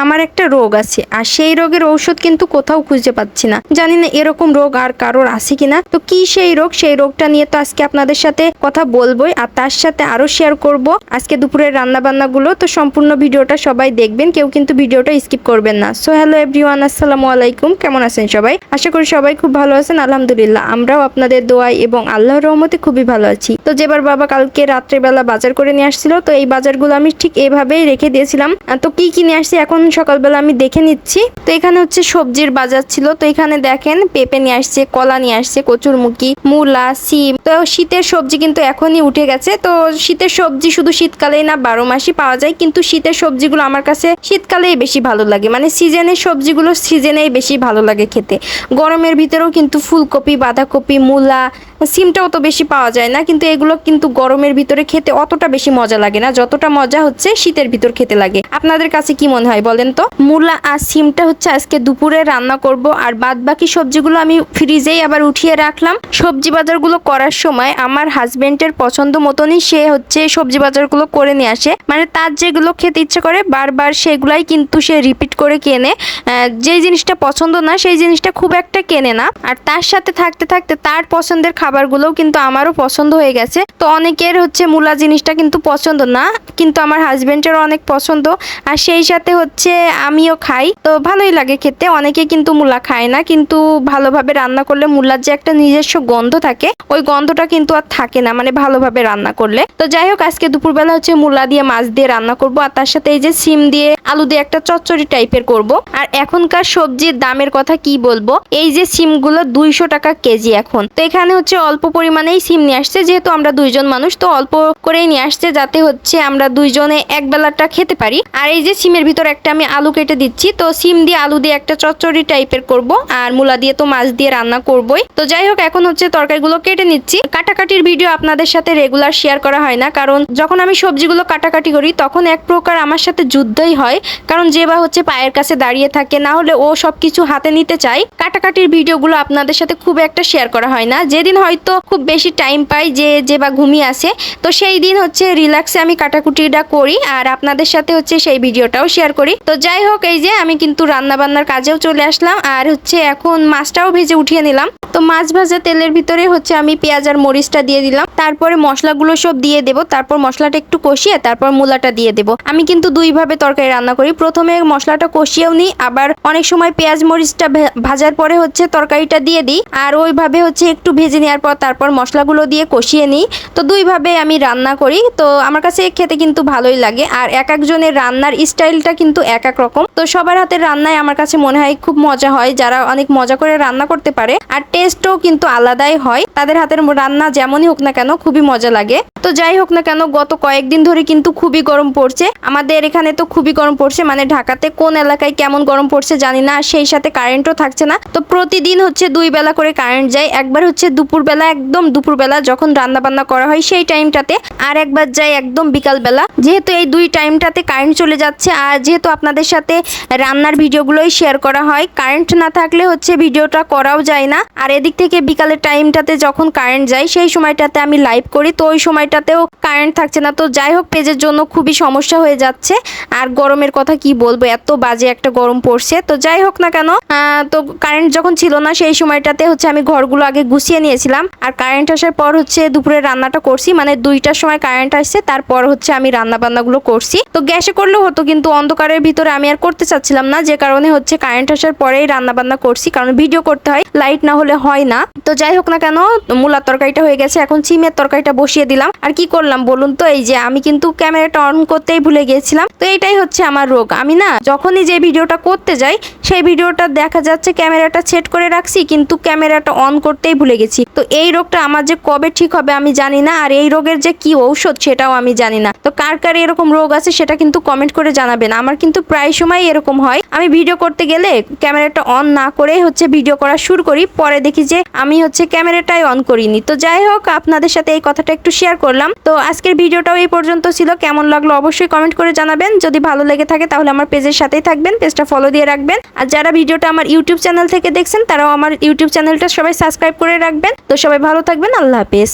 আমার একটা রোগ আছে আর সেই রোগের ঔষধ কিন্তু কোথাও খুঁজে পাচ্ছি না। জানি না এরকম রোগ আর কারোর আছে কিনা। তো কি সেই রোগ, সেই রোগটা নিয়ে তো আজকে আপনাদের সাথে কথা বলবোই, আর তার সাথে আরো শেয়ার করব আজকে দুপুরের রান্না বান্না গুলো। তো সম্পূর্ণ ভিডিওটা সবাই দেখবেন, কেউ কিন্তু ভিডিওটা স্কিপ করবেন না। সো হ্যালো এভরিওয়ান, আসসালামু আলাইকুম। কেমন আছেন সবাই? আশা করি সবাই খুব ভালো আছেন। আলহামদুলিল্লাহ আমরাও আপনাদের দোয়ায় এবং আল্লাহর রহমতে খুবই ভালো আছি। তো যেবার বাবা কালকে রাত্রেবেলা বাজার করে নিয়ে আসছিল, তো এই বাজারগুলো আমি ঠিক এভাবেই রেখে দিয়েছিলাম। তো কি কি নিয়ে আসছি এখন সকালবেলা আমি দেখে নিচ্ছি। তো এখানে হচ্ছে সবজির বাজার ছিল। তো এখানে দেখেন পেঁপে নিয়ে আসছে, কলা নিয়ে আসছে, কচুরমুখী, মূলা, সিম। তো শীতের সবজি কিন্তু এখনই উঠে গেছে। তো শীতের সবজি শুধু শীতকালেই না, 12 মাসই পাওয়া যায়, কিন্তু শীতের সবজিগুলো আমার কাছে শীতকালেই বেশি ভালো লাগে। মানে সিজনের সবজিগুলো সিজনেই বেশি ভালো লাগে খেতে। গরমের ভিতরেও কিন্তু ফুলকপি, বাঁধাকপি, মূলা, সিমটাও তো বেশি পাওয়া যায় না, কিন্তু এগুলো কিন্তু গরমের ভিতরে খেতে অতটা বেশি মজা লাগে না যতটা মজা হচ্ছে শীতের ভিতর খেতে লাগে। আপনাদের কাছে কি মনে হয় বলেন তো? মূলা আর সিমটা হচ্ছে আজকে দুপুরে রান্না করব, আর বাদ বাকি সবজিগুলো আমি ফ্রিজেই আবার উঠিয়ে রাখলাম। সবজি বাজারগুলো করার সময় আমার হাজবেন্ডের পছন্দ মতনই সে হচ্ছে সবজি বাজারগুলো করে নিয়ে আসে। মানে তার যেগুলো খেতে ইচ্ছে করে বারবার সেগুলাই কিন্তু সে রিপিট করে কেনে। যেই জিনিসটা পছন্দ না সেই জিনিসটা খুব একটা কেনে না। আর তার সাথে থাকতে থাকতে তার পছন্দের খাবারগুলোও কিন্তু আমারও পছন্দ হয়ে গেছে। তো অনেকের হচ্ছে মূলা জিনিসটা কিন্তু পছন্দ না, কিন্তু আমার হাজবেন্ডেরও অনেক পছন্দ, আর সেই সাথে হচ্ছে আমিও খাই। তো ভালোই লাগে খেতে। অনেকে কিন্তু মূলা খায় না, কিন্তু ভালোভাবে রান্না করলে মূলার যে একটা নিজস্ব গন্ধ থাকে, ওই গন্ধটা কিন্তু আর থাকে না মানে ভালোভাবে রান্না করলে। তো যাই হোক, আজকে দুপুরবেলা হচ্ছে মূলা দিয়ে মাছ দিয়ে রান্না করব, আর তার সাথে এই যে সিম দিয়ে আলু দিয়ে একটা চচ্চড়ি টাইপের করব। আর এখনকার সবজির দামের কথা কি বলবো, এই যে সিমগুলো 200 টাকা কেজি এখন। তো এখানে হচ্ছে অল্প পরিমাণেই সিম নিয়ে আসছে, যেহেতু আমরা দুইজন মানুষ তো অল্প করেই নিয়ে আসছে, যাতে হচ্ছে আমরা দুইজনে এক বেলাটা খেতে পারি। আর এই যে সিমের ভিতর একটা আমি আলু কেটে দিচ্ছি। তো সিম দিয়ে আলু দিয়ে একটা চচ্চড়ি টাইপের করব, আর মূলা দিয়ে তো মাছ দিয়ে রান্না করবই। তো যাই হোক, এখন হচ্ছে তরকারিগুলো কেটে নিচ্ছি। কাটাকাটির ভিডিও আপনাদের সাথে রেগুলার শেয়ার করা হয় না, কারণ যখন আমি সবজিগুলো কাটাকাটি করি তখন এক প্রকার আমার সাথে যুদ্ধই হয়, কারণ যে বা হচ্ছে পায়ের কাছে দাঁড়িয়ে থাকে, না হলে ও সবকিছু হাতে নিতে চায়। কাটাকাটির ভিডিওগুলো আপনাদের সাথে খুব একটা শেয়ার করা হয় না। যেদিন হয়তো খুব বেশি টাইম পাই, যে বা ঘুমিয়ে আসে, তো সেই দিন হচ্ছে রিল্যাক্সে আমি কাটাকুটিটা করি আর আপনাদের সাথে হচ্ছে সেই ভিডিওটাও শেয়ার করি। তো যাই হোক, এই যে আমি কিন্তু রান্না বান্নার কাজেও চলে আসলাম, আর হচ্ছে এখন মাছটাও ভেজে উঠিয়ে নিলাম। তো মাছ ভাজা তেলের ভিতরে হচ্ছে আমি পেঁয়াজ আর মরিচটা দিয়ে দিলাম, তারপরে মশলাগুলো সব দিয়ে দেবো, তারপর মশলাটা একটু কষিয়ে তারপর মূলাটা দিয়ে দেবো। আমি কিন্তু দুইভাবে তরকারি রান্না করি, প্রথমে মশলাটা কষিয়েও নিই, আবার অনেক সময় পেঁয়াজ মরিচটা ভাজার পরে হচ্ছে তরকারিটা দিয়ে দিই, আর ওইভাবে হচ্ছে একটু ভেজে নেওয়ার পর তারপর মশলাগুলো দিয়ে কষিয়ে নিই। তো দুইভাবে আমি রান্না করি। তো আমার কাছে খেতে কিন্তু ভালোই লাগে, আর এক একজনের রান্নার স্টাইলটা কিন্তু এক এক রকম। তো সবার হাতের রান্নায় আমার কাছে মনে হয় খুব মজা হয়, যারা অনেক মজা করে রান্না করতে পারে, আর টেস্টও কিন্তু আলাদাই হয়। তাদের হাতের রান্না যেমনই হোক না কেন খুবই মজা লাগে। তো যাই হোক না কেন, গত কয়েকদিন ধরে কিন্তু খুবই গরম পড়ছে আমাদের এখানে। তো খুবই গরম পড়ছে, মানে ঢাকাতে কোন এলাকায় কেমন গরম পড়ছে জানি না, আর সেই সাথে কারেন্টও থাকছে না। তো প্রতিদিন হচ্ছে 2 বেলা করে কারেন্ট যায়। একবার হচ্ছে দুপুরবেলা, একদম দুপুরবেলা যখন রান্না বান্না করা হয় সেই টাইমটাতে, আর একবার যায় একদম বিকালবেলা। যেহেতু এই 2 টাইমটাতে কারেন্ট চলে যাচ্ছে, আর যেহেতু আপনাদের সাথে রান্নার ভিডিওগুলোই শেয়ার করা হয়, কারেন্ট না থাকলে হচ্ছে ভিডিওটা করাও যায় না। আর এদিক থেকে বিকালের টাইমটাতে যখন কারেন্ট যায় সেই সময়টাতে আমি লাইভ করি, তো ওই সময়টাতেও কারেন্ট থাকছে না। তো যাই হোক, পেজের জন্য খুবই সমস্যা হয়ে যাচ্ছে। আর গরমের কথা কি বলবো, এত বাজে একটা গরম পড়ছে। তো যাই হোক না কেন, তো কারেন্ট যখন ছিল না সেই সময়টাতে হচ্ছে আমি ঘরগুলো আগে গুছিয়ে নিয়েছিলাম, আর কারেন্ট আসার পর হচ্ছে দুপুরে রান্নাটা করছি। মানে 2টার সময় কারেন্ট আসছে, তারপর হচ্ছে আমি রান্না বান্নাগুলো করছি। তো গ্যাসে করলেও হতো, কিন্তু অন্ধকারের ভিতরে আমি আর করতে চাচ্ছিলাম না, যে কারণে হচ্ছে কারেন্ট আসার পরেই রান্না বান্না করছি, কারণ ভিডিও করতে হয়, লাইট না হলে হয় না। তো যাই হোক না কেন, মূলার তরকারিটা হয়ে গেছে, এখন সিমের তরকারিটা বসিয়ে দিলাম। আর কি করলাম বলুন তো, এই যে আমি কিন্তু ক্যামেরাটা অন করতেই ভুলে গিয়েছিলাম। তো এইটাই হচ্ছে আমার রোগ, আমি না যখনই যে ভিডিওটা করতে যাই সেই ভিডিওটা দেখা যাচ্ছে ক্যামেরাটা সেট করে রাখছি, কিন্তু ক্যামেরাটা অন করতেই ভুলে গেছি। তো এই রোগটা আমার যে কবে ঠিক হবে আমি জানি না, আর এই রোগের যে কি ঔষধ সেটাও আমি জানি না। তো কার কার এরকম রোগ আছে সেটা কিন্তু কমেন্ট করে জানাবেন। আমার কিন্তু প্রায় সময় এরকম হয়, আমি ভিডিও করতে গেলে ক্যামেরাটা অন না করে হচ্ছে ভিডিও করা শুরু করি, পরে দেখি যে আমি হচ্ছে ক্যামেরাটাই অন করিনি। তো যাই হোক, আপনাদের সাথে এই কথাটা একটু শেয়ার করলাম। তো আজকের ভিডিওটাও এই পর্যন্ত ছিল। কেমন লাগলো অবশ্যই কমেন্ট করে জানাবেন। যদি ভালো লেগে থাকে তাহলে আমার পেজের সাথেই থাকবেন, পেজটা ফলো দিয়ে রাখবেন। আর যারা ভিডিওটা আমার ইউটিউব চ্যানেল থেকে দেখছেন তারাও আমার ইউটিউব চ্যানেলটা সবাই সাবস্ক্রাইব করে রাখবেন। তো সবাই ভালো থাকবেন, আল্লাহ হাফেজ।